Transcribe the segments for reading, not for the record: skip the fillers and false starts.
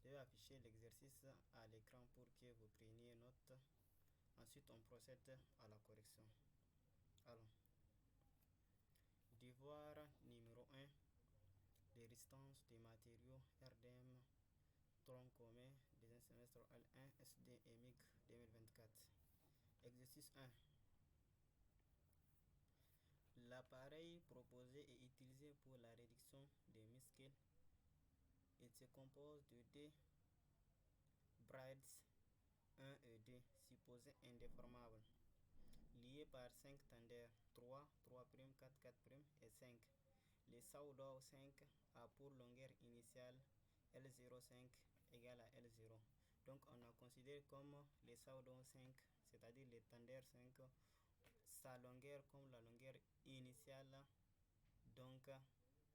Je vais afficher l'exercice à l'écran pour que vous preniez note. Ensuite, on procède à la correction. Alors, devoir numéro 1, les résistances des matériaux RDM, tronc commun, deuxième semestre L1, SD et MIG 2024. Exercice 1. L'appareil proposé est utilisé pour la réduction des muscles. Il se compose de deux brides 1 et 2 supposés indéformables, liés par 5 tendeurs 3, 3', 4, 4' et 5. Les pseudo 5 a pour longueur initiale L05 égale à L0. Donc on a considéré comme les pseudo 5, c'est-à-dire les tendeurs 5, sa longueur comme la longueur initiale donc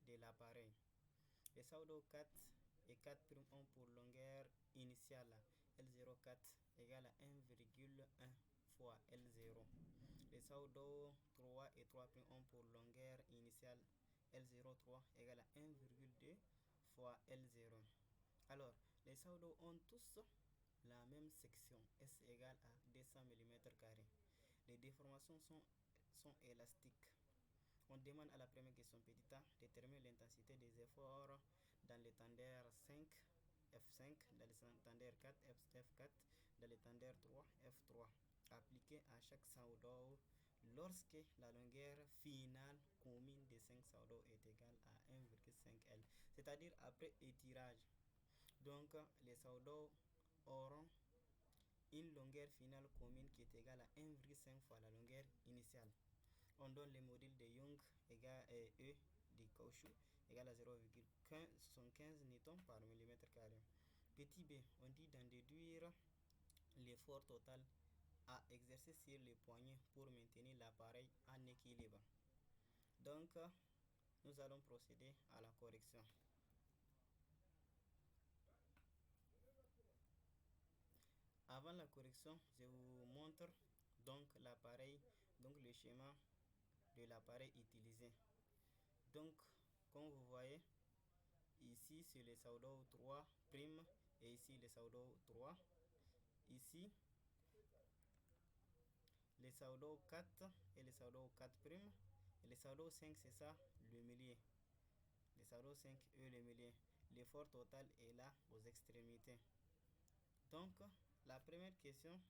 de l'appareil. Les pseudo 4 et 4' ont pour longueur initiale L04 égale à 1,1 fois L0. Les pseudo 3 et 3' ont pour longueur initiale L03 égale à 1,2 fois L0. Alors, les pseudo ont tous la même section, S égale à 200 mm². Les déformations sont élastiques. On demande à la première question petite a, déterminer l'intensité des efforts dans le tendeur 5, F5, dans le tendeur 4, F4, dans le tendeur 3, F3, appliqué à chaque pseudo lorsque la longueur finale commune des 5 pseudo est égale à 1,5 L, c'est-à-dire après étirage. Donc, les pseudo auront une longueur finale commune qui est égale à 1,5 fois la longueur initiale. On donne le module de Young égale E du caoutchouc égale à 0,75 N par mm². Petit b, on dit d'en déduire l'effort total à exercer sur les poignets pour maintenir l'appareil en équilibre. Donc, nous allons procéder à la correction. Avant la correction, je vous montre donc l'appareil, donc le schéma de l'appareil utilisé. Donc, comme vous voyez, ici c'est le pseudo 3' et ici le pseudo 3. Ici, le pseudo 4 et le pseudo 4'. Et le pseudo 5, c'est ça, le milieu. Le pseudo 5 et le milieu. L'effort total est là aux extrémités. Donc, la première question,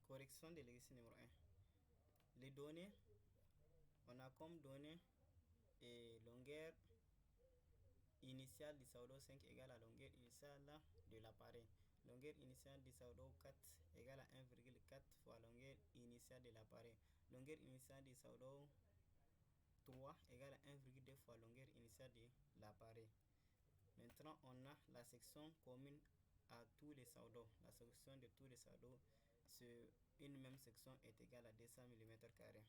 correction de l'exercice numéro 1. Les données, on a comme données et longueur initiale du pseudo 5 égale à longueur initiale de l'appareil. Longueur initiale du pseudo 4 égale à 1,4 fois longueur initiale de l'appareil. Longueur initiale du pseudo 3 égale à 1,2 fois longueur initiale de l'appareil. Maintenant, on a la section commune à tous les pseudos. La section de tous les pseudos sur une même section est égale à 200 mm².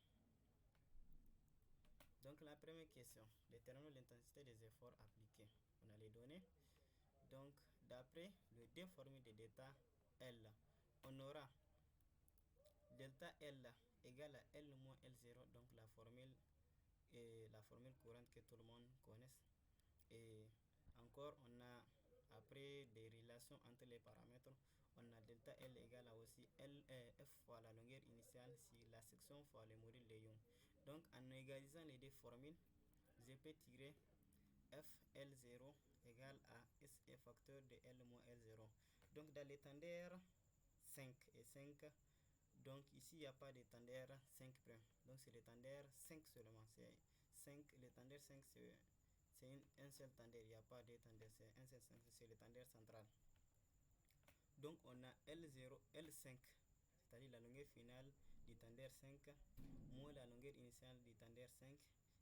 Donc la première question, déterminer l'intensité des efforts appliqués. On a les données. Donc d'après le deux formules de delta L, on aura delta L égale à L moins L0, donc la formule courante que tout le monde connaît. Et encore, on a après des relations entre les paramètres, on a delta L égale à aussi F fois la longueur initiale si la section fois le module de Young. Donc en égalisant les deux formules, je peux tirer FL0 égale à SE facteur de L moins L0. Donc dans les tendeurs 5 et 5, donc ici il n'y a pas de tendeur 5'. Donc c'est le tendeur 5 seulement. C'est 5, le tendeur 5 c'est un seul tendeur, il n'y a pas de tendeur, c'est un seul tendeur, c'est le tendeur central. Donc on a L0, L5, c'est-à-dire la longueur finale du tendeur 5 moins la longueur initiale du tendeur 5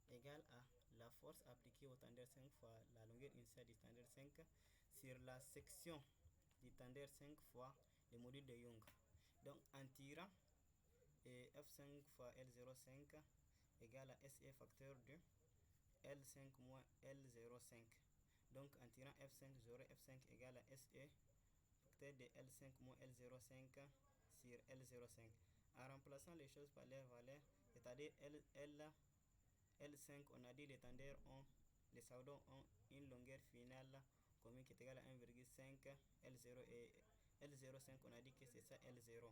égale à la force appliquée au tendeur 5 fois la longueur initiale du tendeur 5 sur la section du tendeur 5 fois le module de Young. Donc en tirant F5 fois L05 égale à SE facteur de L5 moins L05. Donc en tirant F5, j'aurai F5 égale à SE facteur de L5 moins L05 sur L05. En remplaçant les choses par leur valeur, c'est-à-dire L5, on a dit les tendeurs ont les saoudons ont une longueur finale commune qui est égale à 1,5 L0 et L05, on a dit que c'est ça L0.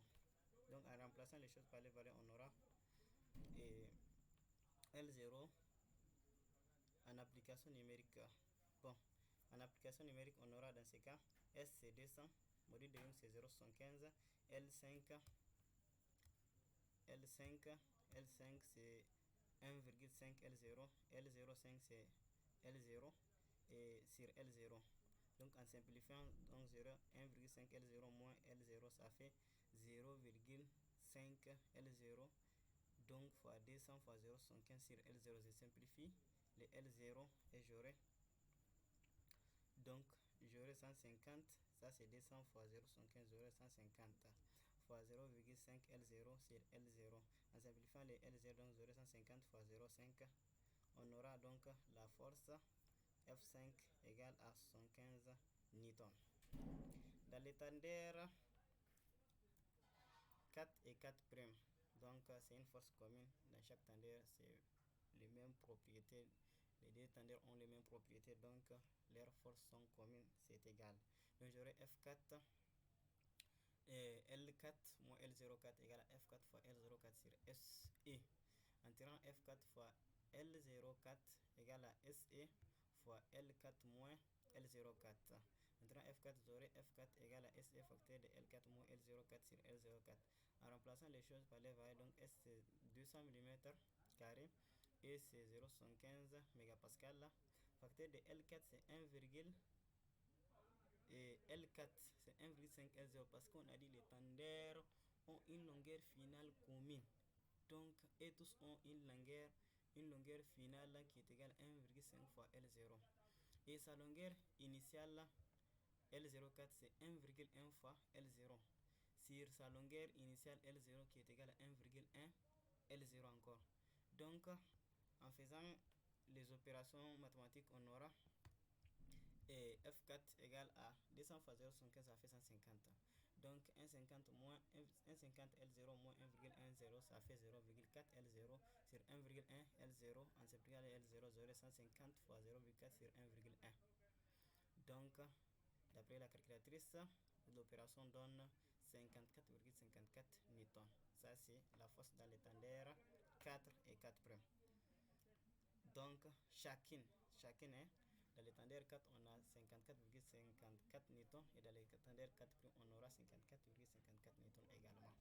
Donc en remplaçant les choses par les valeurs, on aura et L0 en application numérique. Bon, en application numérique, on aura dans ces cas S c'est 200, module de Young c'est 0,75, L5 c'est 1,5 L0, L05 c'est L0 et sur L0. Donc en simplifiant, donc 1,5 L0 moins L0, ça fait 0,5 L0. Donc fois 200 fois 0,75 sur L0, je simplifie les L0 et j'aurai donc j'aurai 150, ça c'est 200 fois 0,75, j'aurai 150 fois 0,5 L0 sur L0. En simplifiant les L0, donc j'aurai 150 fois 0,5. On aura donc la force F5 égale à 75 newtons. Dans l'étendard 4 et 4 prime, donc c'est une force commune dans chaque tendeur, c'est les mêmes propriétés, les deux tendeurs ont les mêmes propriétés, donc leurs forces sont communes, c'est égal. Donc j'aurai F4 et L4 moins L04 égale à F4 fois L04 sur SE. En tirant F4 fois L04 égale à SE fois L4 moins L04. En tirant F4, j'aurai F4 égale à SE facteur de L4 moins L04 sur L04. En remplaçant les choses par les variables, donc S c'est 200 mm carré et c'est 0,75 mégapascal. Facteur de L4 c'est 1, et L4 c'est 1,5 L0 parce qu'on a dit les tendeurs ont une longueur finale commune. Donc, et tous ont une longueur finale qui est égale à 1,5 fois L0. Et sa longueur initiale L04 c'est 1,1 fois L0 sur sa longueur initiale L0 qui est égale à 1,1 L0 encore. Donc en faisant les opérations mathématiques, on aura et F4 égale à 200 fois 0,75, ça fait 150. Donc 1,50 moins 1,50 L0 moins 1,10, ça fait 0,4 L0 sur 1,1 L0. En simplifiant les L0, j'aurai 150 fois 0,4 sur 1,1. Donc d'après la calculatrice, l'opération donne 54,54 newtons. Ça c'est la force dans l'étendard 4 et 4 prime. Donc chacune hein, dans l'étendard 4 on a 54,54 newtons et dans l'étendard 4 prime on aura 54,54 newtons également.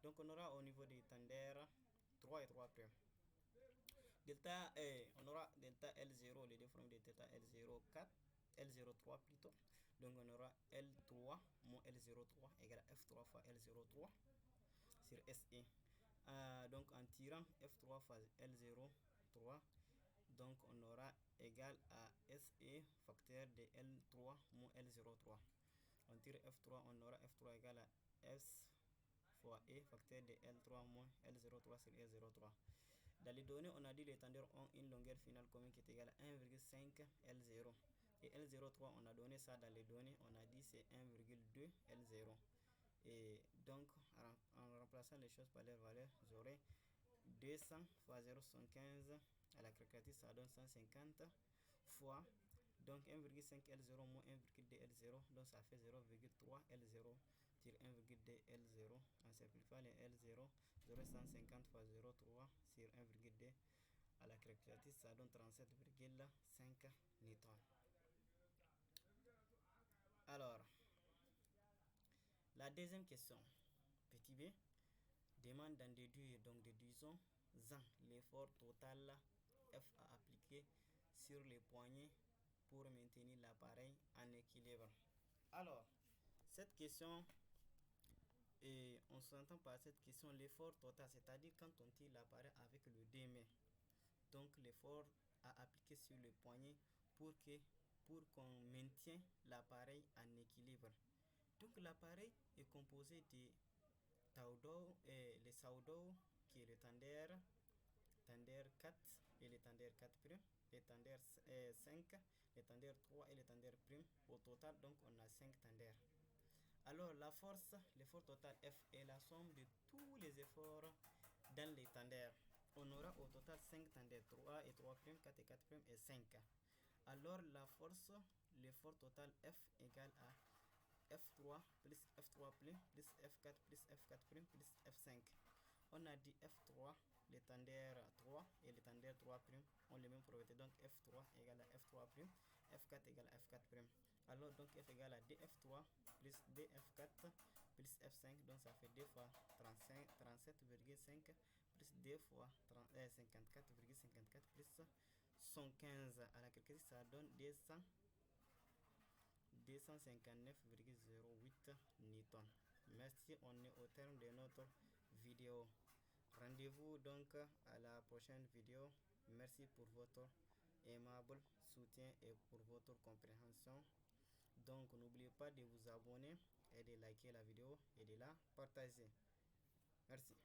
Donc on aura au niveau des étendards 3 et 3 prime. Delta on aura delta L0, les deux formes de delta L04, L03 plutôt. Donc on aura L3 moins L03 égale à F3 fois L03 sur SE. Donc en tirant F3 fois L03, donc on aura égal à SE facteur de L3 moins L03. On tire F3, on aura F3 égal à S fois E facteur de L3 moins L03 sur L03. Dans les données, on a dit les tendeurs ont une longueur finale commune qui est égale à 1,5 L0. Et L03, on a donné ça dans les données, on a dit c'est 1,2 L0. Et donc, en remplaçant les choses par les valeurs, j'aurai 200 fois 0,75 à la calculatrice, ça donne 150 fois donc 1,5 L0 moins 1,2 L0, donc ça fait 0,3 L0 sur 1,2 L0. En simplifiant les L0, j'aurai 150 fois 0,3 sur 1,2 à la calculatrice, ça donne 37,5 newtons. Alors, la deuxième question, petit b, demande d'en déduire, donc déduisons l'effort total F à appliquer sur les poignées pour maintenir l'appareil en équilibre. Alors, cette question, et on s'entend par cette question l'effort total, c'est-à-dire quand on tire l'appareil avec le deux mains. Donc l'effort à appliquer sur le poignet pour qu'on maintienne l'appareil en équilibre. Donc l'appareil est composé de Taudou et le Saudou qui est le tendeur 4 et le tendeur 4 prime, le tendeur 5, le tendeur 3 et le tendeur prime. Au total, donc on a 5 tendeurs. Alors la force, l'effort total F est la somme de tous les efforts dans les tendeurs. On aura au total 5 tendeurs, 3 et 3 prime, 4 et 4 prime et 5. Alors l'effort total F égale à F3 plus F3 plus F4 plus F4 plus F5. On a dit F3, l'étendard 3 et l'étendard 3 ont les mêmes propriétés. Donc F3 égale à F3 F4 égale à F4 Alors donc F égale à DF3 plus DF4 plus F5. Donc ça fait 2 fois 37,5 plus 2 fois 54,54 plus 115. À la calculatrice ça donne 259,08 newton. Merci, on est au terme de notre vidéo. Rendez-vous donc à la prochaine vidéo. Merci pour votre aimable soutien et pour votre compréhension. Donc n'oubliez pas de vous abonner et de liker la vidéo et de la partager. Merci.